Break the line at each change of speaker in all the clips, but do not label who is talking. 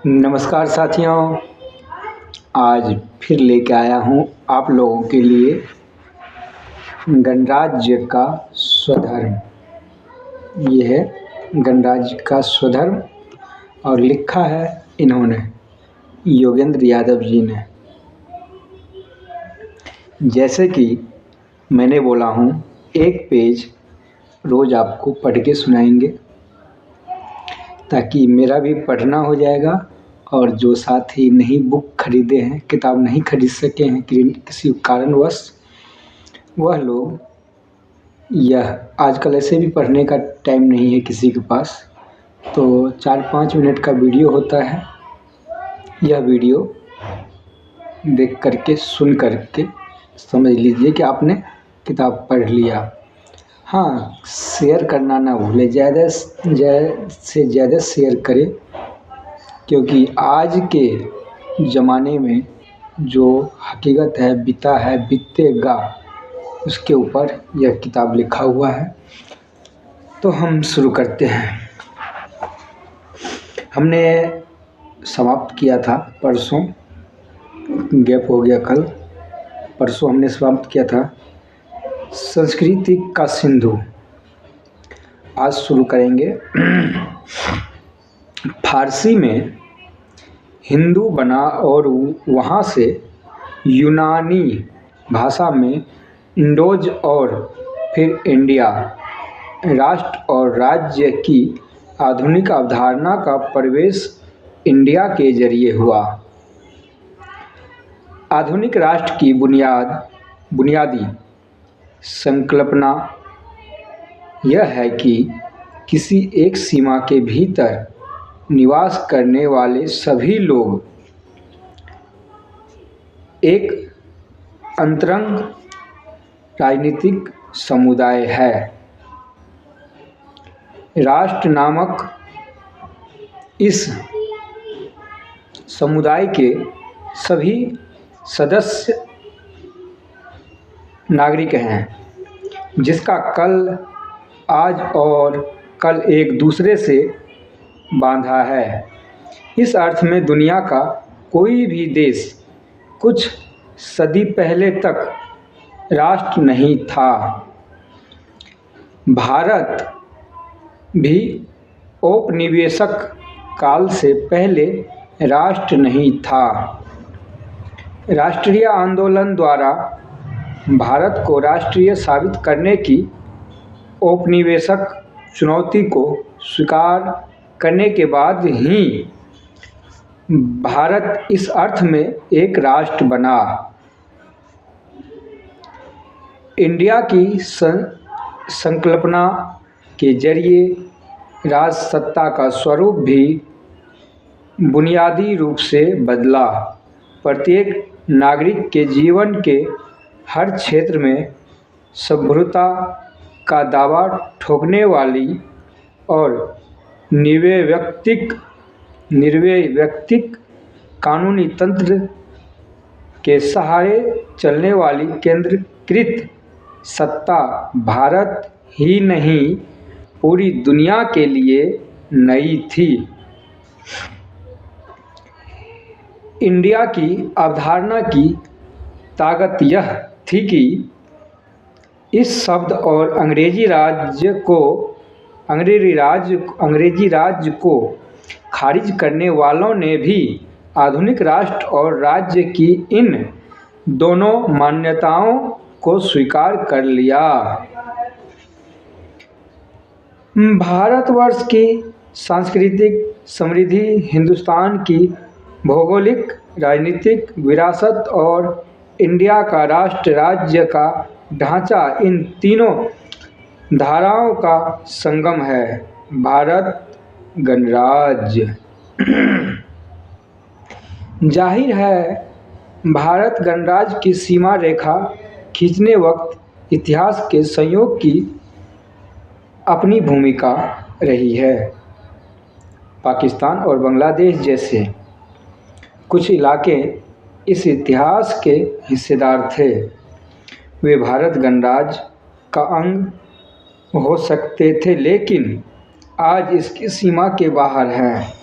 नमस्कार साथियों। आज फिर लेके आया हूँ आप लोगों के लिए गणराज्य का स्वधर्म। ये है गणराज्य का स्वधर्म और लिखा है इन्होंने योगेंद्र यादव जी ने। जैसे कि मैंने बोला हूँ, एक पेज रोज़ आपको पढ़ के सुनाएंगे ताकि मेरा भी पढ़ना हो जाएगा और जो साथी नहीं बुक खरीदे हैं, किताब नहीं खरीद सके हैं किसी कारणवश, वह लोग यह आजकल ऐसे भी पढ़ने का टाइम नहीं है किसी के पास, तो 4-5 मिनट का वीडियो होता है। यह वीडियो देख करके सुन करके समझ लीजिए कि आपने किताब पढ़ लिया। हाँ, शेयर करना ना भूलें, ज़्यादा से ज़्यादा शेयर करें, क्योंकि आज के ज़माने में जो हकीकत है, बीता है, बीतेगा, उसके ऊपर यह किताब लिखा हुआ है। तो हम शुरू करते हैं। हमने समाप्त किया था परसों, गैप हो गया कल, परसों हमने समाप्त किया था संस्कृति का सिंधु। आज शुरू करेंगे। फारसी में हिंदू बना और वहाँ से यूनानी भाषा में इंडोज और फिर इंडिया। राष्ट्र और राज्य की आधुनिक अवधारणा का प्रवेश इंडिया के जरिए हुआ। आधुनिक राष्ट्र की बुनियादी संकल्पना यह है कि किसी एक सीमा के भीतर निवास करने वाले सभी लोग एक अंतरंग राजनीतिक समुदाय है। राष्ट्र नामक इस समुदाय के सभी सदस्य नागरिक हैं, जिसका कल, आज और कल एक दूसरे से बांधा है। इस अर्थ में दुनिया का कोई भी देश कुछ सदी पहले तक राष्ट्र नहीं था। भारत भी औपनिवेशिक काल से पहले राष्ट्र नहीं था। राष्ट्रीय आंदोलन द्वारा भारत को राष्ट्रीय साबित करने की औपनिवेशिक चुनौती को स्वीकार करने के बाद ही भारत इस अर्थ में एक राष्ट्र बना। इंडिया की संकल्पना के जरिए राजसत्ता का स्वरूप भी बुनियादी रूप से बदला। प्रत्येक नागरिक के जीवन के हर क्षेत्र में सभ्यता का दावा ठोकने वाली और निर्वैयक्तिक कानूनी तंत्र के सहारे चलने वाली केंद्रीकृत सत्ता भारत ही नहीं, पूरी दुनिया के लिए नई थी। इंडिया की अवधारणा की ताकत यह थी कि इस शब्द और अंग्रेजी राज्य को खारिज करने वालों ने भी आधुनिक राष्ट्र और राज्य की इन दोनों मान्यताओं को स्वीकार कर लिया। भारतवर्ष की सांस्कृतिक समृद्धि, हिंदुस्तान की भौगोलिक राजनीतिक विरासत और इंडिया का राष्ट्र राज्य का ढांचा, इन तीनों धाराओं का संगम है भारत गणराज्य। जाहिर है, भारत गणराज्य की सीमा रेखा खींचने वक्त इतिहास के संयोग की अपनी भूमिका रही है। पाकिस्तान और बांग्लादेश जैसे कुछ इलाके इस इतिहास के हिस्सेदार थे। वे भारत गणराज्य का अंग हो सकते थे, लेकिन आज इसकी सीमा के बाहर हैं।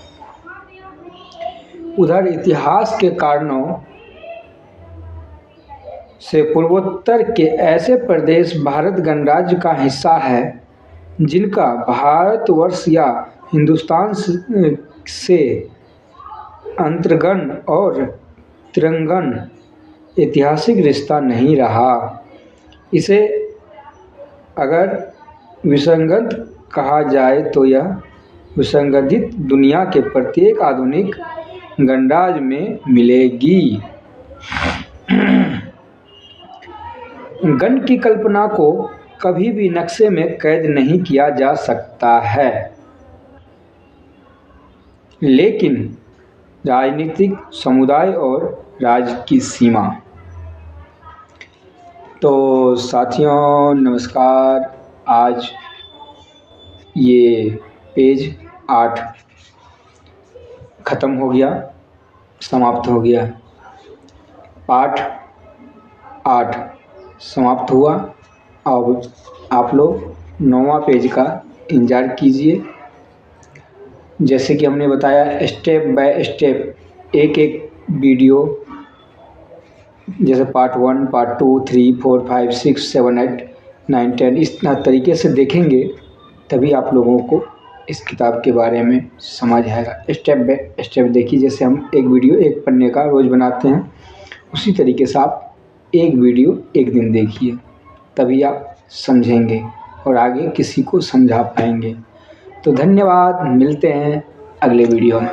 उधर इतिहास के कारणों से पूर्वोत्तर के ऐसे प्रदेश भारत गणराज्य का हिस्सा है जिनका भारतवर्ष या हिंदुस्तान से अंतर्गण और तिरंगन ऐतिहासिक रिश्ता नहीं रहा। इसे अगर विसंगत कहा जाए तो यह विसंगतित दुनिया के प्रत्येक आधुनिक गणराज्य में मिलेगी। गण की कल्पना को कभी भी नक्शे में कैद नहीं किया जा सकता है, लेकिन राजनीतिक समुदाय और राज्य की सीमा। तो साथियों नमस्कार, आज ये पेज 8 ख़त्म हो गया, समाप्त हो गया। पाठ 8 समाप्त हुआ। अब आप लोग 9वां पेज का इंतज़ार कीजिए। जैसे कि हमने बताया स्टेप बाय स्टेप एक एक वीडियो, जैसे पार्ट 1, पार्ट 2, 3, 4, 5, 6, 7, 8, 9, 10 इस तरीके से देखेंगे तभी आप लोगों को इस किताब के बारे में समझ आएगा। स्टेप बाय स्टेप देखिए, जैसे हम एक वीडियो एक पन्ने का रोज़ बनाते हैं, उसी तरीके से आप एक वीडियो एक दिन देखिए, तभी आप समझेंगे और आगे किसी को समझा पाएंगे। तो धन्यवाद, मिलते हैं अगले वीडियो में।